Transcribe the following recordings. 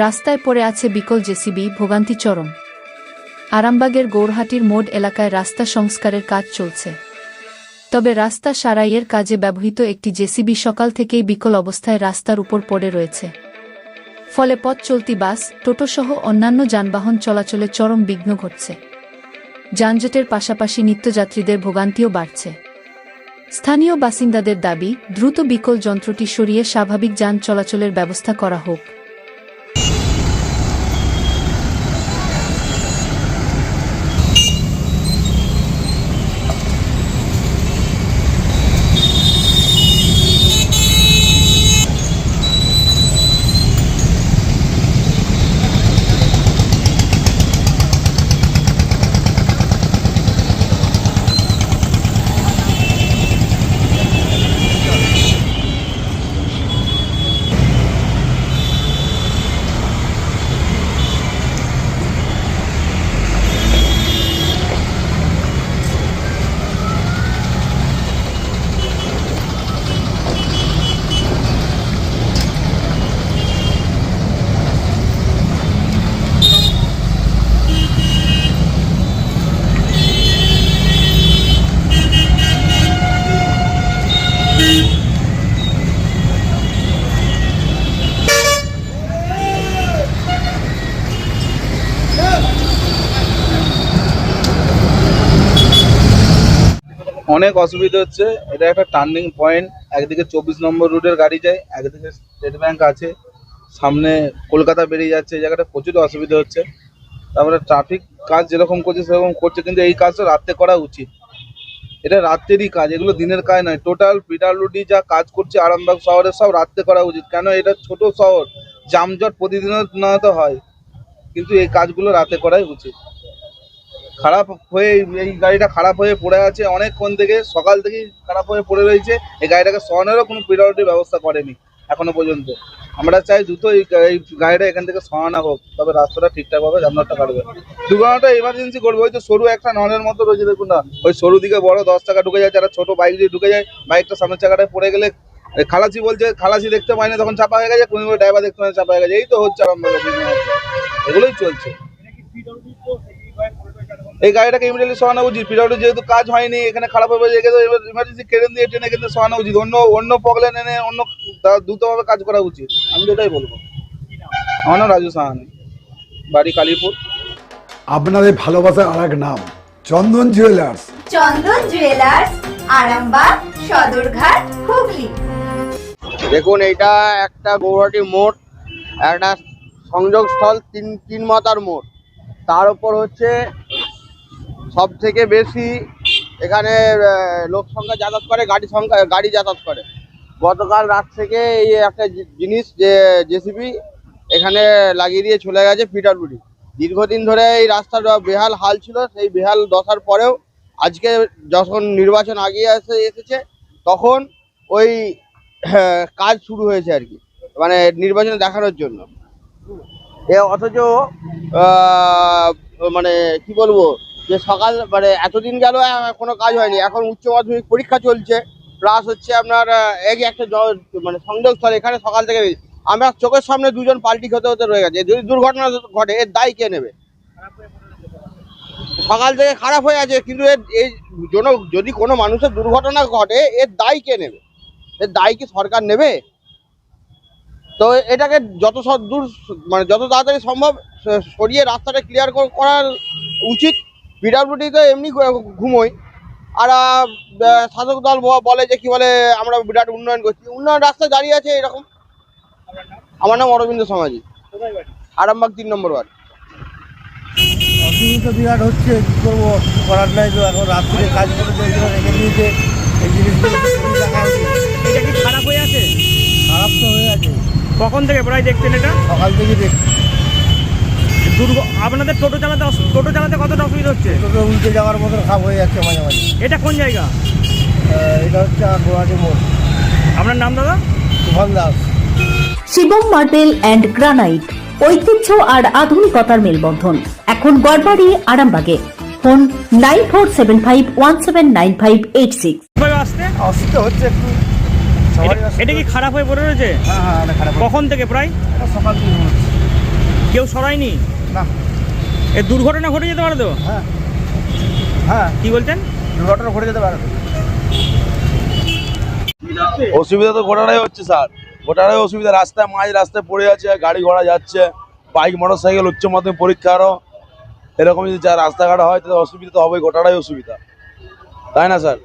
রাস্তায় পড়ে আছে বিকল জেসিবি, ভোগান্তি চরম। আরামবাগের গৌরহাটির মোড় এলাকায় রাস্তা সংস্কারের কাজ চলছে। তবে রাস্তা সারাইয়ের কাজে ব্যবহৃত একটি জেসিবি সকাল থেকেই বিকল অবস্থায় রাস্তার উপর পড়ে রয়েছে। ফলে পথ চলতি বাস, টোটোসহ অন্যান্য যানবাহন চলাচলে চরম বিঘ্ন ঘটছে। যানজটের পাশাপাশি নিত্যযাত্রীদের ভোগান্তিও বাড়ছে। স্থানীয় বাসিন্দাদের দাবি, দ্রুত বিকল যন্ত্রটি সরিয়ে স্বাভাবিক যান চলাচলের ব্যবস্থা করা হোক। অনেক অসুবিধা হচ্ছে। এটা একটা টার্নিং পয়েন্ট। একদিকে 24 নম্বর রুটের গাড়ি যায়, একদিকে স্টেট ব্যাংক আছে, সামনে কলকাতা বেরিয়ে যাচ্ছে। এই জায়গাটা প্রচুর অসুবিধা হচ্ছে। তারপরে ট্রাফিক কাজ যেরকম করছে সেরকম করছে, কিন্তু এই কাজটা রাত্রে করা উচিত। এটা রাত্রেরই কাজ, এগুলো দিনের কাজ নয়। টোটাল পিডব্লিউডি যা কাজ করছে আরামবাগ শহরে সব রাত্রে করা উচিত। কেন, এটা ছোট শহর, যানজট প্রতিদিনের তো হয়, কিন্তু এই কাজগুলো রাতে করাই উচিত। খারাপ হয়ে এই গাড়িটা খারাপ হয়ে পড়ে আছে অনেকক্ষণ থেকে, সকাল থেকেই খারাপ হয়ে পড়ে রয়েছে। এই গাড়িটাকে সরানোরও কোনো পিডব্লিউডি ব্যবস্থা করেনি এখনো পর্যন্ত। আমরা চাই দ্রুত এই গাড়িটা এখান থেকে সরানো হোক, তবে রাস্তাটা ঠিকঠাকভাবে যানজটটা কাটবে। দুর্ঘটনাটা এমার্জেন্সি করবে। ওই তো সরু একটা নলের মতো রয়েছে, দেখুন না, ওই সরু দিকে বড় 10 চাকা ঢুকে যায়, যারা ছোট বাইক দিয়ে ঢুকে যায়, বাইকটা সামনের চাকাটায় পড়ে গেলে খালাসি বলছে, খালাসি দেখতে পায়নি তখন চাপা হয়ে গেছে, কোনো ড্রাইভার দেখতে পায়নি চাপা হয়ে গেছে। এই তো হচ্ছে আরামবাগে, এগুলোই চলছে। এই গাড়িটাকে ইমিডিয়েটলি সরানো উচিত। পিডব্লিউডি যেহেতু কাজ হয়নি, এখানে খারাপ হয়ে গেছে, ইমার্জেন্সি ক্রেন দিয়ে টেনে কিন্তু সরানো উচিত। অন্য পগলেন এনে অন্য দ্রুতভাবে কাজ করা উচিত, আমি তো এটাই বলবো। আমার নাম রাজু সাহানি, বাড়ি কালীপুর। আপনাদের ভালোবাসার আর এক নাম চন্দন জুয়েলার্স। চন্দন জুয়েলার্স, আরামবাগ, সদরঘাট, হুগলি। দেখুন, এইটা একটা গৌরহাটি মোড়, একটা সংযোগস্থল, তিন মাথার মোড়। তার উপর হচ্ছে সব থেকে বেশি এখানে লোক সংখ্যা যাতায়াত করে, গাড়ি যাতায়াত করে। গতকাল রাত থেকে এই একটা জিনিস যে জেসিবি এখানে লাগিয়ে দিয়ে চলে গেছে পিডব্লিউডি। দীর্ঘদিন ধরে এই রাস্তার বেহাল হাল ছিল। সেই বেহাল দশার পরেও আজকে যখন নির্বাচন আগিয়ে এসেছে তখন ওই কাজ শুরু হয়েছে আর কি, মানে নির্বাচনে দেখানোর জন্য। অথচ মানে কি বলবো, যে সকাল মানে এতদিন গেল কোনো কাজ হয়নি। এখন উচ্চ মাধ্যমিক পরীক্ষা চলছে, প্লাস হচ্ছে আপনার এই একটা মানে সংযোগস্থল, এখানে সকাল থেকে আমরা চোখের সামনে দুজন পাল্টি হতে রয়ে গেছে। যদি দুর্ঘটনা ঘটে এর দায় কে নেবে? সকাল থেকে খারাপ হয়ে আছে, কিন্তু এই জন্য যদি কোনো মানুষের দুর্ঘটনা ঘটে এর দায় কে নেবে? এর দায় কি সরকার নেবে? তো এটাকে যত তাড়াতাড়ি সম্ভব সরিয়ে রাস্তাটা ক্লিয়ার করার উচিত। পিডব্লিউডি তো এমনি ঘুমোয়, আর শাসক দল বলে যে কি বলে আমরা বিরাট উন্নয়ন করছি, উন্নয়ন রাস্তায় দাঁড়িয়ে আছে এরকম। আমার নাম অরবিন্দ সমাজি, আরামবাগ 3 নম্বর ওয়ার্ড। অসুবিধা বিরাট হচ্ছে, কী করবো, কিছু করার নাই। তো এখন রাত্রে কাজ করে রেখে দিয়েছে এই জিনিসগুলো। এটা কি খারাপ হয়ে আছে? খারাপ তো হয়ে আছে। কখন থেকে প্রায় দেখছেন এটা? সকাল থেকে দেখছি। আপনাদের টোটো চালাতে কতটা অসুবিধা হচ্ছে? টোটো উল্টে যাওয়ার মতন খারাপ হয়ে যাচ্ছে মাঝে মাঝে। এটা কোন জায়গা? এটা হচ্ছে গৌরহাটি মোড়। আপনার নাম দাদা? সুভান Das. Shivam marble and granite, ঐতিহ্য আর আধুনিকতার মেলবন্ধন, এখন গড়বাড়ি, আরামবাগে। ফোন 9475179586। অসুবিধা হচ্ছে একটু। এটা কি খারাপ হয়ে পড়ে রয়েছে? হ্যাঁ, খারাপ। কখন থেকে প্রায়? সকাল থেকে হচ্ছে। কেউ সরায়নি? না। এ দুর্ঘটনা ঘটে যেতে পারে তো? হ্যাঁ হ্যাঁ, কি বলছেন? দুর্ঘটনা ঘটে যেতে পারে। অসুবিধা তো গোটাটাই হচ্ছে স্যার, গোটাটাই অসুবিধা। রাস্তায় মাঝ রাস্তায় পড়ে আছে, গাড়ি ঘোড়া যাচ্ছে, বাইক মোটর সাইকেল, উচ্চ মাধ্যমিক পরীক্ষারও এরকম যদি যা রাস্তাঘাট হয় তাহলে অসুবিধা তো হবেই, গোটাটাই অসুবিধা, তাই না স্যার?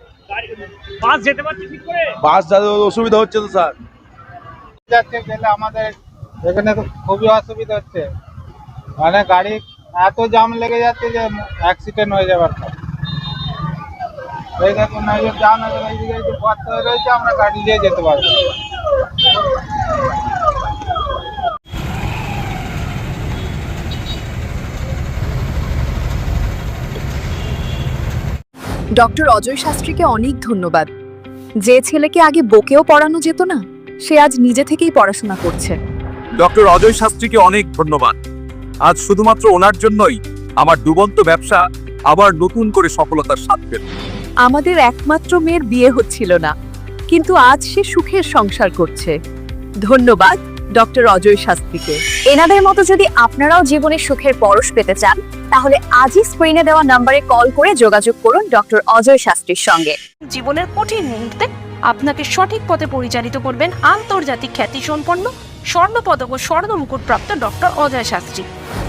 বাস যেতে পারছে ঠিক করে? বাস যাতে অসুবিধা হচ্ছে তো স্যার। যাচ্ছে গেলে আমাদের এখানে তো খুবই অসুবিধা হচ্ছে, মানে গাড়ি এত জাম লেগে যাচ্ছে যে অ্যাক্সিডেন্ট হয়ে যাবার কথা। এই দেখুন না, এই জাম এইদিকে যে পথ হয়ে রয়েছে, আমরা গাড়ি নিয়ে যেতে পারবো। ডক্টর অজয় শাস্ত্রীকে অনেক ধন্যবাদ। যে ছেলেকে আগে বকেও পড়ানো যেত না, সে আজ নিজে থেকেই পড়াশোনা করছে। ডক্টর অজয় শাস্ত্রীকে অনেক ধন্যবাদ। আজ শুধুমাত্র ওনার জন্যই আমার ডুবন্ত ব্যবসা আবার নতুন করে সফলতার স্বাদ পেল। আমাদের একমাত্র মেয়ের বিয়ে হচ্ছিল না, কিন্তু আজ সে সুখের সংসার করছে। ধন্যবাদ ডক্টর অজয় শাস্ত্রীকে। এনাদের মতো যদি আপনারাও জীবনে সুখের পরশ পেতে চান, তাহলে আজই স্ক্রিনে দেওয়া নম্বরে কল করে যোগাযোগ করুন ডক্টর অজয় শাস্ত্রীর সঙ্গে। জীবনের কঠিন মুহূর্তে আপনাকে সঠিক পথে পরিচালিত করবেন আন্তর্জাতিক খ্যাতিসম্পন্ন স্বর্ণপদক ও স্বর্ণ মুকুটপ্রাপ্ত ডক্টর অজয় শাস্ত্রী।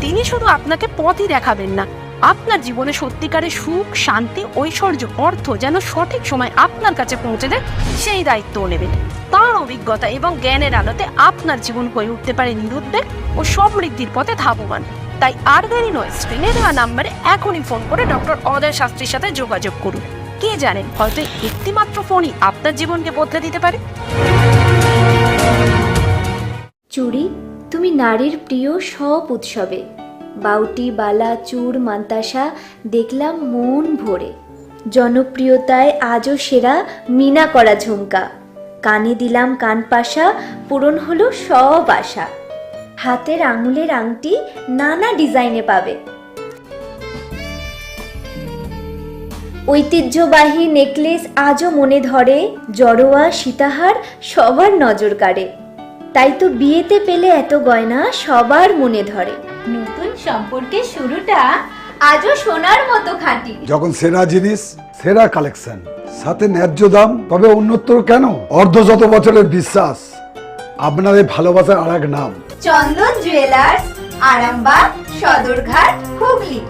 তিনি শুধু আপনাকে পথই দেখাবেন না, আপনার জীবনে সত্যিকারের সুখ, শান্তি, ঐশ্বর্য, অর্থ যেন সঠিক সময় আপনার কাছে পৌঁছে দেয় সেই দায়িত্বও নেবেন। তার অভিজ্ঞতা এবং জ্ঞানের আলোতে আপনার জীবন হয়ে উঠতে পারে নিরুদ্বেগ ও সমৃদ্ধির পথে ধাবমান। তাই আর দেরি নয়, স্ক্রিনে দেওয়া নাম্বারে এখনই ফোন করে ডক্টর অজয় শাস্ত্রীর সাথে যোগাযোগ করুন। কে জানেন, হয়তো একটি মাত্র ফোনই আপনার জীবনকে বদলে দিতে পারে। চুড়ি, তুমি নারীর প্রিয় সব উৎসবে। বাউটি, বালা, চূড়, মান্তাসা দেখলাম মন ভরে। জনপ্রিয়তায় আজও সেরা মিনা করা ঝুমকা। কানে দিলাম কানপাশা, পূরণ হলো সব আশা। হাতের আঙুলের আংটি নানা ডিজাইনে পাবে। ঐতিহ্যবাহী নেকলেস আজও মনে ধরে। জড়োয়া, সীতাহার সবার নজর কাড়ে। তাই তো বিয়েতে পেলে এত গয়না সবার মনে ধরে। নতুন সম্পর্কের শুরুটা আজও সোনার মতো খাঁটি। যখন সেরা জিনিস, সেরা কালেকশন, সাথে ন্যায্য দাম, তবে উন্নতর কেন? অর্ধশত বছরের বিশ্বাস, আপনাদের ভালোবাসার আর এক নাম চন্দন জুয়েলার্স, আরামবাগ, সদরঘাট, হুগলি।